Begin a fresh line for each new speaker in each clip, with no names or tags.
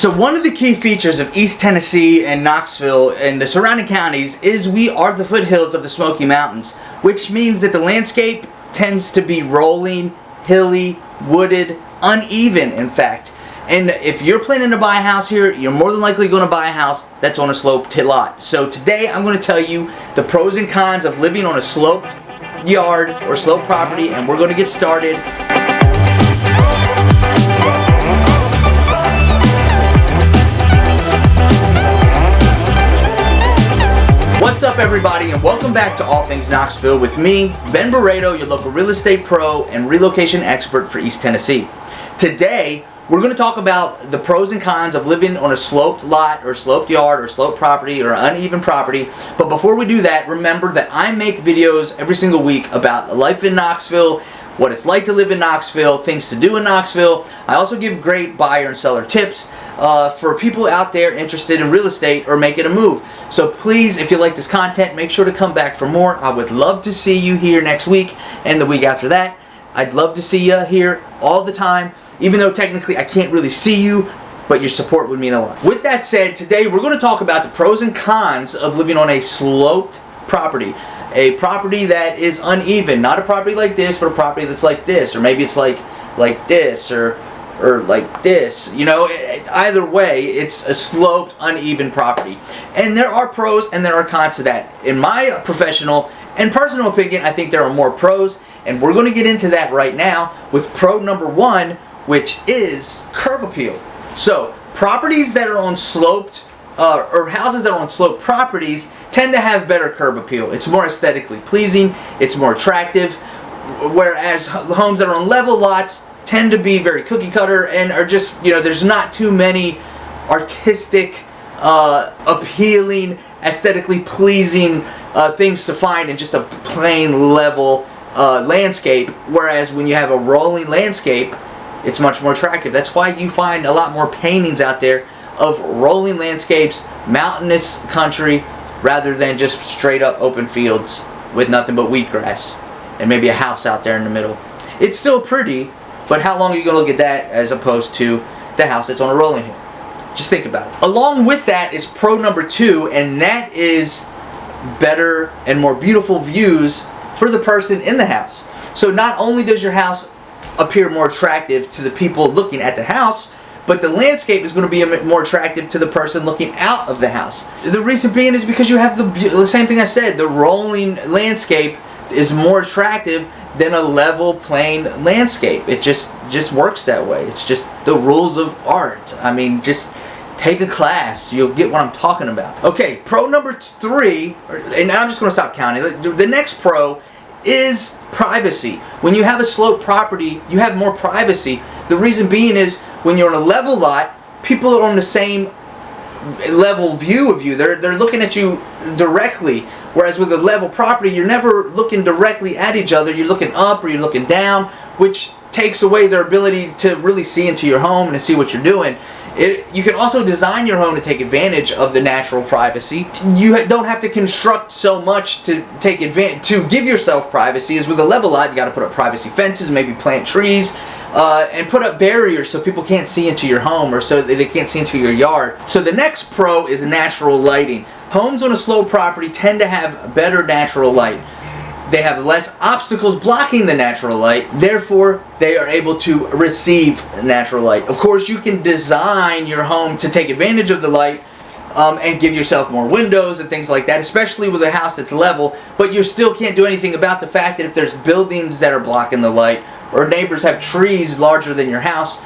So one of the key features of East Tennessee and Knoxville and the surrounding counties is we are the foothills of the Smoky Mountains, which means that the landscape tends to be rolling, hilly, wooded, uneven in fact. And if you're planning to buy a house here, you're more than likely going to buy a house that's on a sloped lot. So today I'm going to tell you the pros and cons of living on a sloped yard or sloped property, and we're going to get started. What's up everybody, and welcome back to All Things Knoxville with me, Ben Barredo, your local real estate pro and relocation expert for East Tennessee. Today, we're going to talk about the pros and cons of living on a sloped lot or sloped yard or sloped property or uneven property. But before we do that, remember that I make videos every single week about life in Knoxville, what it's like to live in Knoxville, things to do in Knoxville. I also give great buyer and seller tips for people out there interested in real estate or making a move. So please, if you like this content, make sure to come back for more. I would love to see you here next week and the week after that. I'd love to see you here all the time, even though technically I can't really see you, but your support would mean a lot. With that said, today we're going to talk about the pros and cons of living on a sloped property. A property that is uneven, not a property like this, but a property that's like this, or maybe it's like this, or like this. You know, either way, it's a sloped, uneven property. And there are pros and there are cons to that. In my professional and personal opinion, I think there are more pros, and we're going to get into that right now with pro number one, which is curb appeal. So, properties that are on sloped, or houses that are on sloped properties tend to have better curb appeal. It's more aesthetically pleasing, it's more attractive, whereas homes that are on level lots tend to be very cookie cutter and are just, you know, there's not too many artistic, appealing, aesthetically pleasing things to find in just a plain level landscape, whereas when you have a rolling landscape, it's much more attractive. That's why you find a lot more paintings out there of rolling landscapes, mountainous country, rather than just straight up open fields with nothing but wheatgrass and maybe a house out there in the middle. It's still pretty, but how long are you going to look at that as opposed to the house that's on a rolling hill? Just think about it. Along with that is pro number two, and that is better and more beautiful views for the person in the house. So not only does your house appear more attractive to the people looking at the house, but the landscape is going to be more attractive to the person looking out of the house. The reason being is because you have the same thing I said, the rolling landscape is more attractive than a level plain landscape. It just works that way. It's just the rules of art. I mean, just take a class, you'll get what I'm talking about. Okay, pro number three, and I'm just going to stop counting. The next pro is privacy. When you have a sloped property, you have more privacy. The reason being is when you're on a level lot, people are on the same level view of you. They're looking at you directly. Whereas with a level property, you're never looking directly at each other. You're looking up or you're looking down, which takes away their ability to really see into your home and to see what you're doing. You can also design your home to take advantage of the natural privacy. You don't have to construct so much to take advantage, to give yourself privacy. As with a level lot, you got to put up privacy fences, maybe plant trees, and put up barriers so people can't see into your home or so they can't see into your yard. So the next pro is natural lighting. Homes on a slope property tend to have better natural light. They have less obstacles blocking the natural light, therefore they are able to receive natural light. Of course, you can design your home to take advantage of the light and give yourself more windows and things like that, especially with a house that's level, but you still can't do anything about the fact that if there's buildings that are blocking the light or neighbors have trees larger than your house,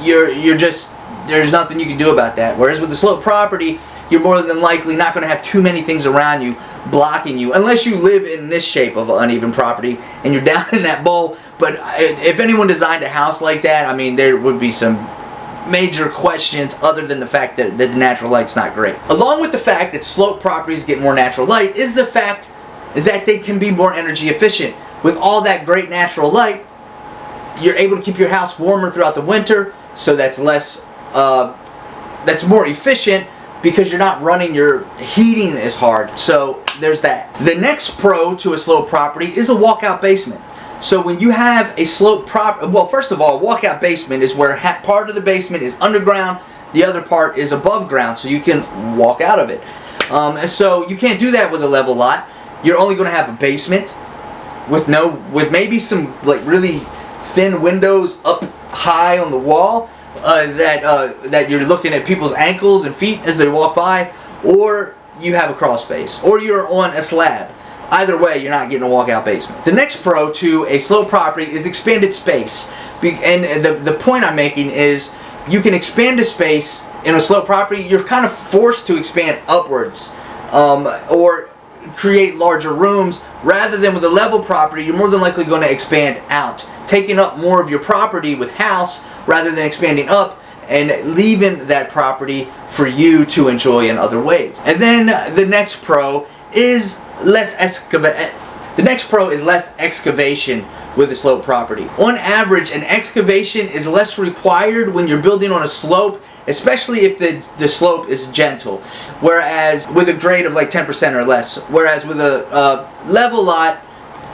there's nothing you can do about that. Whereas with the slope property, you're more than likely not going to have too many things around you blocking you, unless you live in this shape of an uneven property and you're down in that bowl. But if anyone designed a house like that, I mean, there would be some major questions other than the fact that the natural light's not great. Along with the fact that slope properties get more natural light is the fact that they can be more energy efficient. With all that great natural light, you're able to keep your house warmer throughout the winter, so that's more efficient, because you're not running your heating as hard. So there's that. The next pro to a slope property is a walkout basement. So when you have a slope well, first of all, a walkout basement is where part of the basement is underground, the other part is above ground, so you can walk out of it. So you can't do that with a level lot. You're only going to have a basement with maybe some like really thin windows up high on the wall that you're looking at people's ankles and feet as they walk by, or you have a crawl space, or you're on a slab. Either way, you're not getting a walkout basement. The next pro to a slope property is expanded space. And the point I'm making is you can expand a space in a slope property. You're kind of forced to expand upwards or create larger rooms, rather than with a level property. You're more than likely going to expand out, taking up more of your property with house rather than expanding up and leaving that property for you to enjoy in other ways. And then the next pro is less excavation with a slope property. On average, an excavation is less required when you're building on a slope, especially if the slope is gentle, whereas with a grade of like 10% or less. Whereas with a level lot,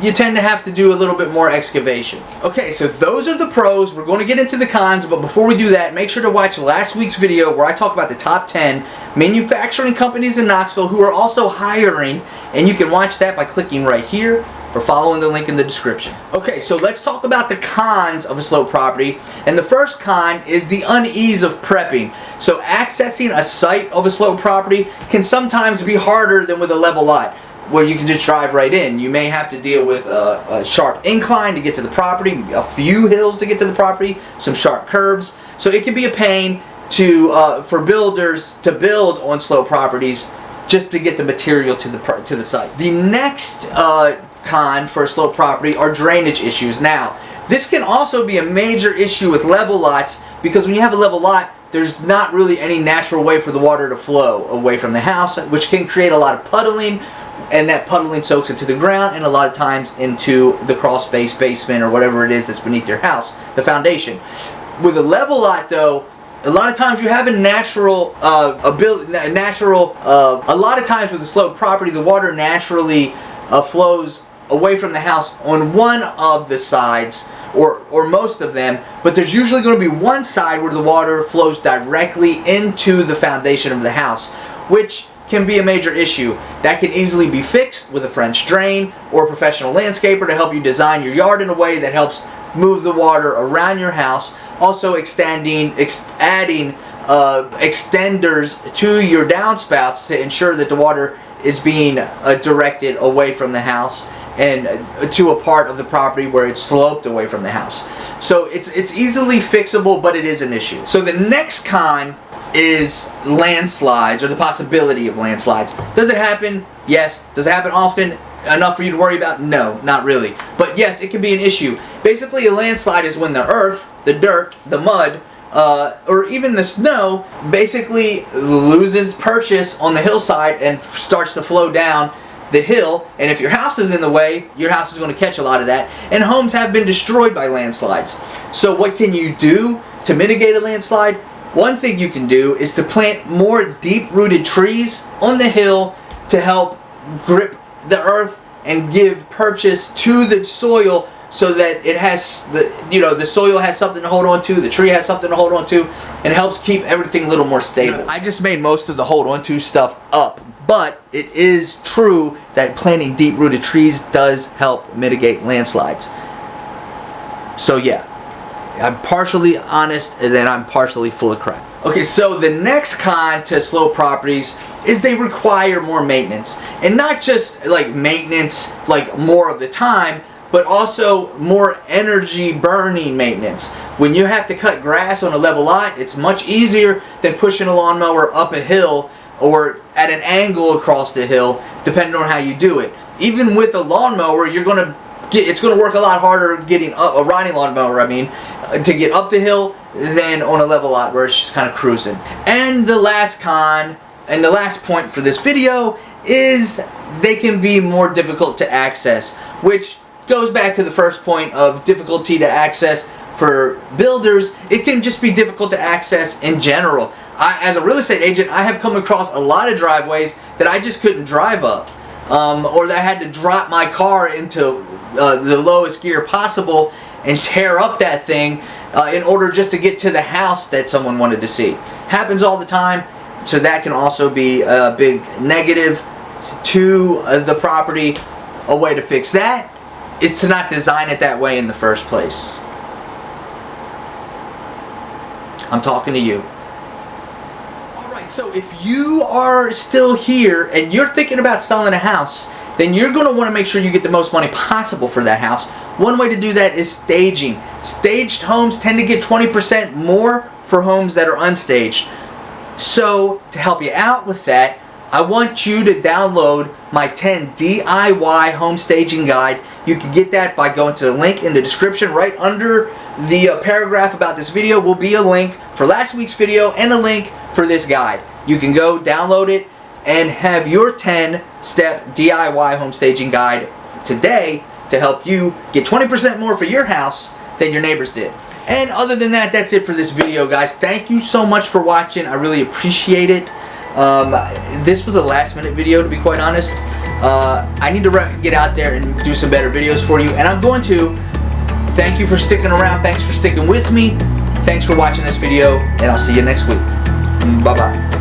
you tend to have to do a little bit more excavation. Okay, so those are the pros. We're going to get into the cons, but before we do that, make sure to watch last week's video where I talk about the top 10 manufacturing companies in Knoxville who are also hiring, and you can watch that by clicking right here or following the link in the description. Okay, so let's talk about the cons of a slope property. And the first con is the unease of prepping. So accessing a site of a slope property can sometimes be harder than with a level lot, where you can just drive right in. You may have to deal with a sharp incline to get to the property, a few hills to get to the property, some sharp curves. So it can be a pain for builders to build on slope properties just to get the material to the site. The next con for a slope property are drainage issues. Now, this can also be a major issue with level lots, because when you have a level lot, there's not really any natural way for the water to flow away from the house, which can create a lot of puddling, and that puddling soaks into the ground and a lot of times into the crawl space, basement, or whatever it is that's beneath your house, the foundation. With a level lot though, a lot of times you have a natural a lot of times with a slope property, the water naturally flows away from the house on one of the sides, or most of them, but there's usually going to be one side where the water flows directly into the foundation of the house, which can be a major issue. That can easily be fixed with a French drain or a professional landscaper to help you design your yard in a way that helps move the water around your house. Also adding extenders to your downspouts to ensure that the water is being directed away from the house and to a part of the property where it's sloped away from the house. So it's easily fixable, but it is an issue. So the next con is landslides, or the possibility of landslides. Does it happen? Yes. Does it happen often enough for you to worry about? No, not really. But yes, it can be an issue. Basically, a landslide is when the earth, the dirt, the mud, or even the snow basically loses purchase on the hillside and starts to flow down the hill. And if your house is in the way, your house is going to catch a lot of that. And homes have been destroyed by landslides. So what can you do to mitigate a landslide? One thing you can do is to plant more deep-rooted trees on the hill to help grip the earth and give purchase to the soil, so that it has the soil has something to hold on to, the tree has something to hold on to, and helps keep everything a little more stable. I just made most of the hold on to stuff up, but it is true that planting deep-rooted trees does help mitigate landslides. So yeah, I'm partially honest, and then I'm partially full of crap. Okay, so the next con to slope properties is they require more maintenance. And not just like maintenance like more of the time, but also more energy burning maintenance. When you have to cut grass on a level lot, it's much easier than pushing a lawnmower up a hill or at an angle across the hill, depending on how you do it. Even with a lawnmower, it's going to work a lot harder getting up, a riding lawnmower, to get up the hill than on a level lot where it's just kind of cruising. And the last con, and the last point for this video, is they can be more difficult to access, which goes back to the first point of difficulty to access for builders. It can just be difficult to access in general. As a real estate agent, I have come across a lot of driveways that I just couldn't drive up, or that I had to drop my car into the lowest gear possible and tear up that thing in order just to get to the house that someone wanted to see. Happens all the time, so that can also be a big negative to the property. A way to fix that is to not design it that way in the first place. I'm talking to you. Alright, so if you are still here and you're thinking about selling a house, then you're going to want to make sure you get the most money possible for that house. One way to do that is staging. Staged homes tend to get 20% more for homes that are unstaged. So to help you out with that, I want you to download my 10 DIY home staging guide. You can get that by going to the link in the description. Right under the paragraph about this video will be a link for last week's video and a link for this guide. You can go download it and have your 10-step DIY home staging guide today to help you get 20% more for your house than your neighbors did. And other than that, that's it for this video, guys. Thank you so much for watching. I really appreciate it. This was a last-minute video, to be quite honest. I need to get out there and do some better videos for you, and I'm going to. Thank you for sticking around. Thanks for sticking with me. Thanks for watching this video, and I'll see you next week. Bye-bye.